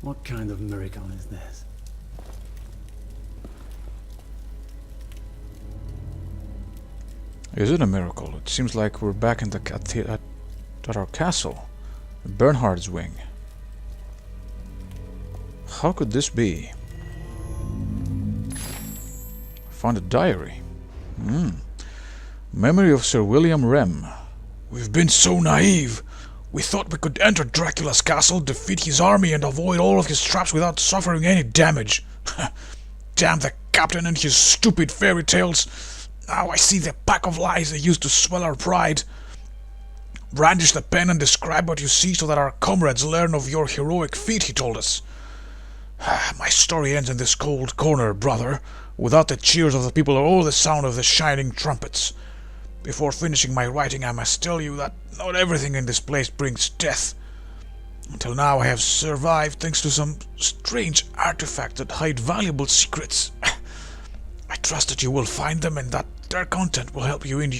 What kind of miracle is this? Is it a miracle? It seems like we're back in at our castle, Bernhard's wing. How could this be? Found a diary. Memory of Sir William Rem. We've been so naive. We thought we could enter Dracula's castle, defeat his army, and avoid all of his traps without suffering any damage. Damn the captain and his stupid fairy tales. Now I see the pack of lies they used to swell our pride. Brandish the pen and describe what you see so that our comrades learn of your heroic feat, he told us. My story ends in this cold corner, brother, without the cheers of the people or the sound of the shining trumpets. Before finishing my writing, I must tell you that not everything in this place brings death. Until now I have survived thanks to some strange artifacts that hide valuable secrets. I trust that you will find them and that their content will help you in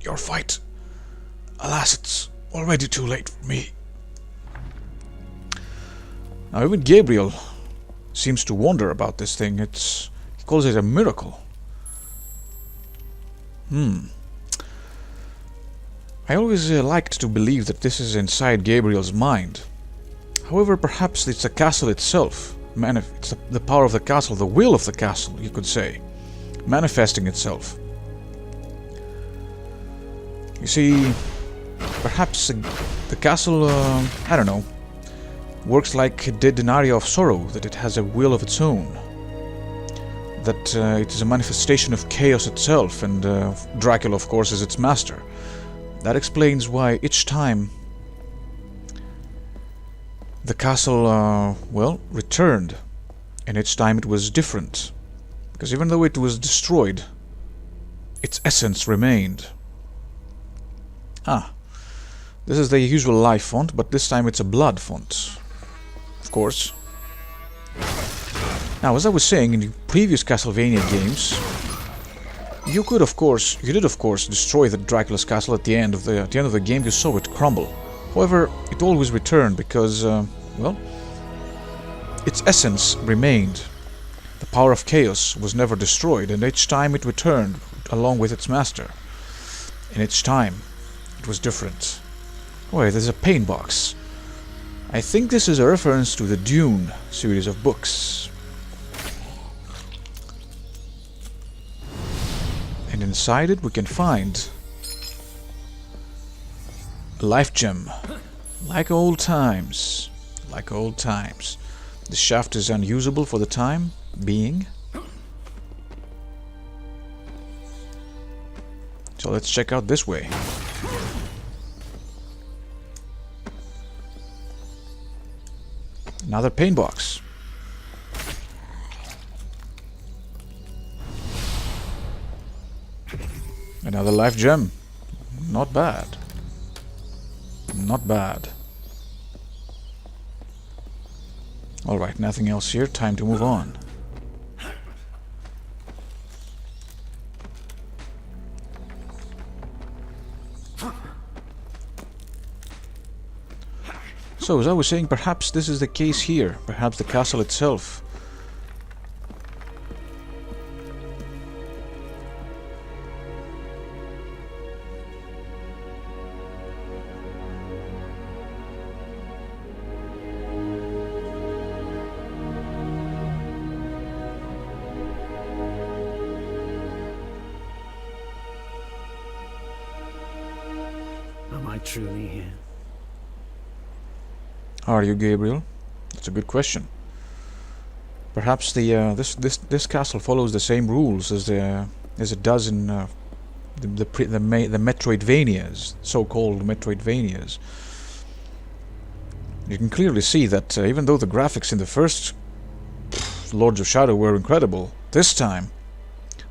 your fight. Alas, it's already too late for me. Now even Gabriel seems to wonder about this thing. He calls it a miracle. I always liked to believe that this is inside Gabriel's mind. However, perhaps it's the castle itself. It's the power of the castle, the will of the castle, you could say, manifesting itself. You see, perhaps the castle, I don't know, works like it did in Aria of Sorrow, that it has a will of its own. That it is a manifestation of chaos itself, and Dracula, of course, is its master. That explains why each time the castle, well, returned, and each time it was different. Because even though it was destroyed, its essence remained. This is the usual life font, but this time it's a blood font. Of course. Now, as I was saying, in the previous Castlevania games, you did of course destroy the Dracula's castle at the end of the game. You saw it crumble. However, it always returned because, well, its essence remained. The power of chaos was never destroyed, and each time it returned along with its master. And each time it was different. Wait, there's a paint box. I think this is a reference to the Dune series of books. And inside it we can find a life gem. Like old times. Like old times. The shaft is unusable for the time being. So let's check out this way. Another paint box. Another life gem. Not bad. Not bad. Alright, nothing else here. Time to move on. So, as I was saying, perhaps this is the case here. Perhaps the castle itself. Am I truly here? Are you, Gabriel? That's a good question. Perhaps the this castle follows the same rules as it does in the Metroidvanias, so-called Metroidvanias. You can clearly see that even though the graphics in the first Lords of Shadow were incredible, this time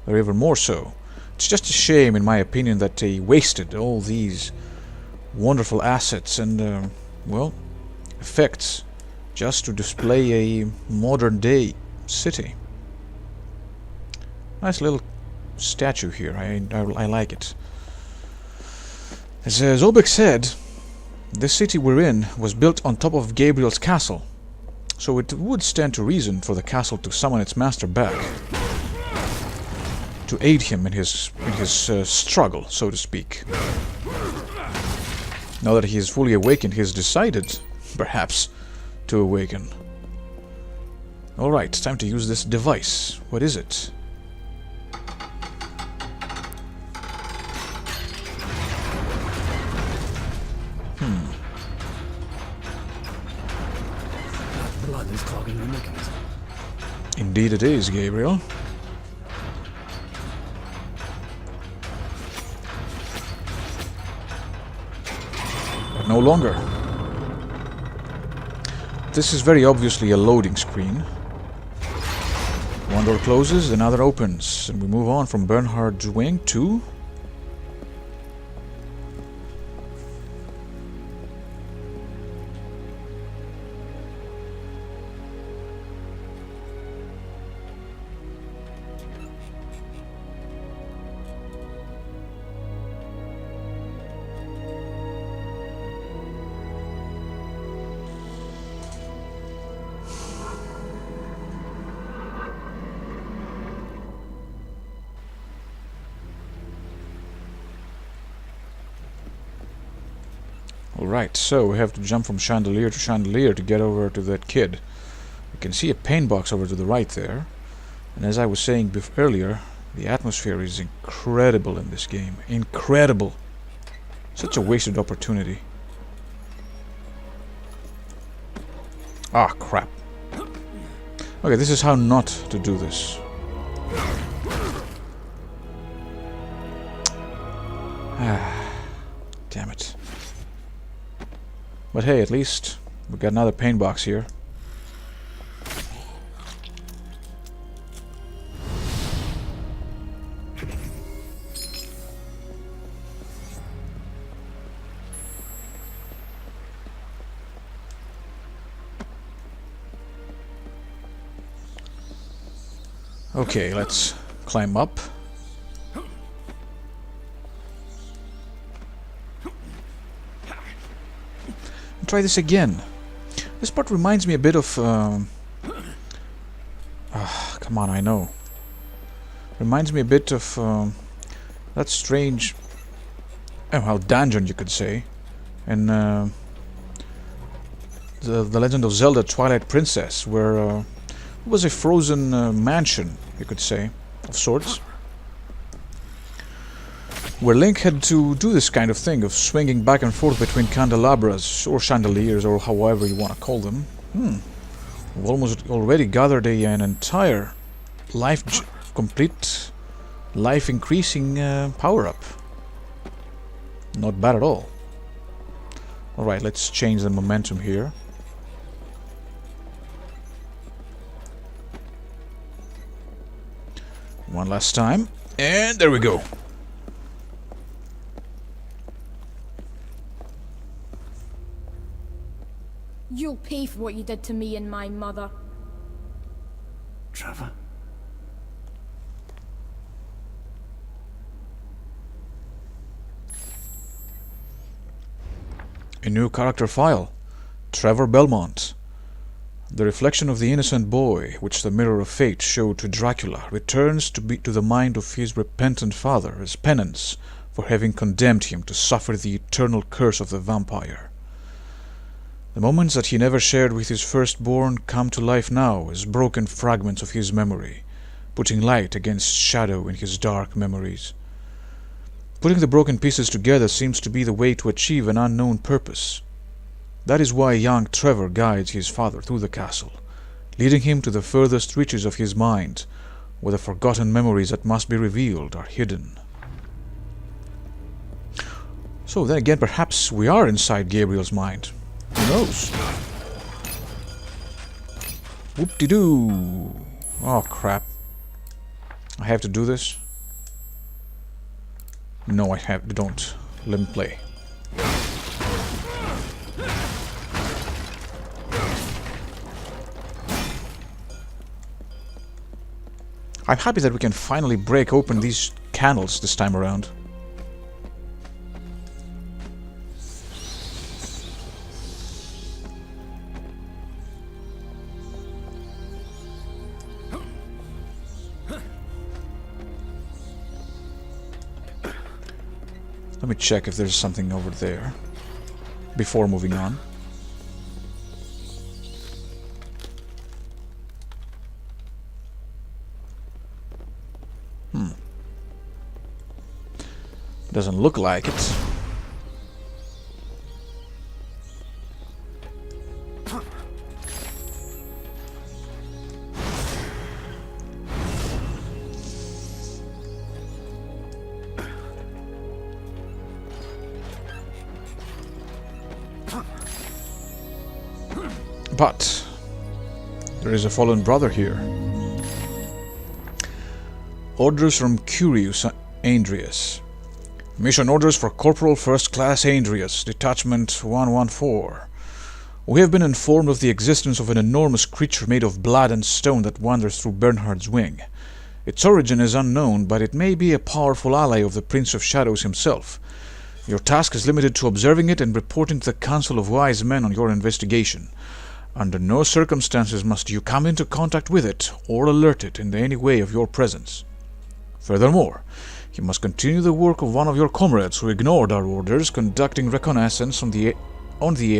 they're even more so. It's just a shame, in my opinion, that they wasted all these wonderful assets and well, effects just to display a modern day city. Nice little statue here. I like it. As Zobek said, this city we're in was built on top of Gabriel's castle. So it would stand to reason for the castle to summon its master back, to aid him in his struggle, so to speak. Now that he is fully awakened, he has decided, perhaps, to awaken. Alright, time to use this device. What is it? Blood is clogging the mechanism. Indeed it is, Gabriel. But no longer. This is very obviously a loading screen. One door closes, another opens, and we move on from Bernhard's wing to... Alright, so we have to jump from chandelier to chandelier to get over to that kid. You can see a paint box over to the right there. And as I was saying earlier, the atmosphere is incredible in this game. Incredible! Such a wasted opportunity. Ah, crap. Okay, this is how not to do this. Ah, damn it. But hey, at least we got another paint box here. Okay, let's climb up. Try this again. This part reminds me a bit of... come on, I know. Reminds me a bit of that strange... well, dungeon, you could say. In the Legend of Zelda Twilight Princess, where it was a frozen mansion, you could say, of sorts. Where Link had to do this kind of thing of swinging back and forth between candelabras or chandeliers or however you want to call them. We've almost already gathered an entire complete life increasing power-up. Not bad at all. Alright, let's change the momentum here. One last time. And there we go. You'll pay for what you did to me and my mother. Trevor? A new character file. Trevor Belmont. The reflection of the innocent boy, which the mirror of fate showed to Dracula, returns to the mind of his repentant father as penance for having condemned him to suffer the eternal curse of the vampire. The moments that he never shared with his firstborn come to life now as broken fragments of his memory, putting light against shadow in his dark memories. Putting the broken pieces together seems to be the way to achieve an unknown purpose. That is why young Trevor guides his father through the castle, leading him to the furthest reaches of his mind, where the forgotten memories that must be revealed are hidden. So then again, perhaps we are inside Gabriel's mind. Who knows? Whoop-de-doo! Oh, crap. I have to do this? No, I don't. Let me play. I'm happy that we can finally break open these candles this time around. Let me check if there's something over there before moving on. Doesn't look like it. But there is a fallen brother here. Orders from Curious Andreas. Mission orders for Corporal First Class Andreas, Detachment 114. We have been informed of the existence of an enormous creature made of blood and stone that wanders through Bernhard's wing. Its origin is unknown, but it may be a powerful ally of the Prince of Shadows himself. Your task is limited to observing it and reporting to the Council of Wise Men on your investigation. Under no circumstances must you come into contact with it or alert it in any way of your presence. Furthermore, you must continue the work of one of your comrades who ignored our orders, conducting reconnaissance on the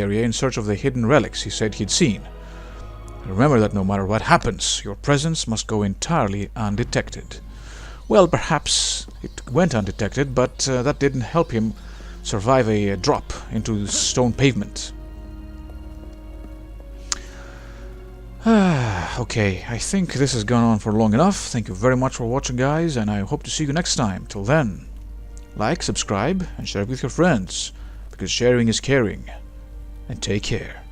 area in search of the hidden relics he said he'd seen. Remember that no matter what happens, your presence must go entirely undetected. Well, perhaps it went undetected, but that didn't help him survive a drop into the stone pavement. Okay, I think this has gone on for long enough. Thank you very much for watching, guys, and I hope to see you next time. Till then, like, subscribe, and share it with your friends, because sharing is caring. And take care.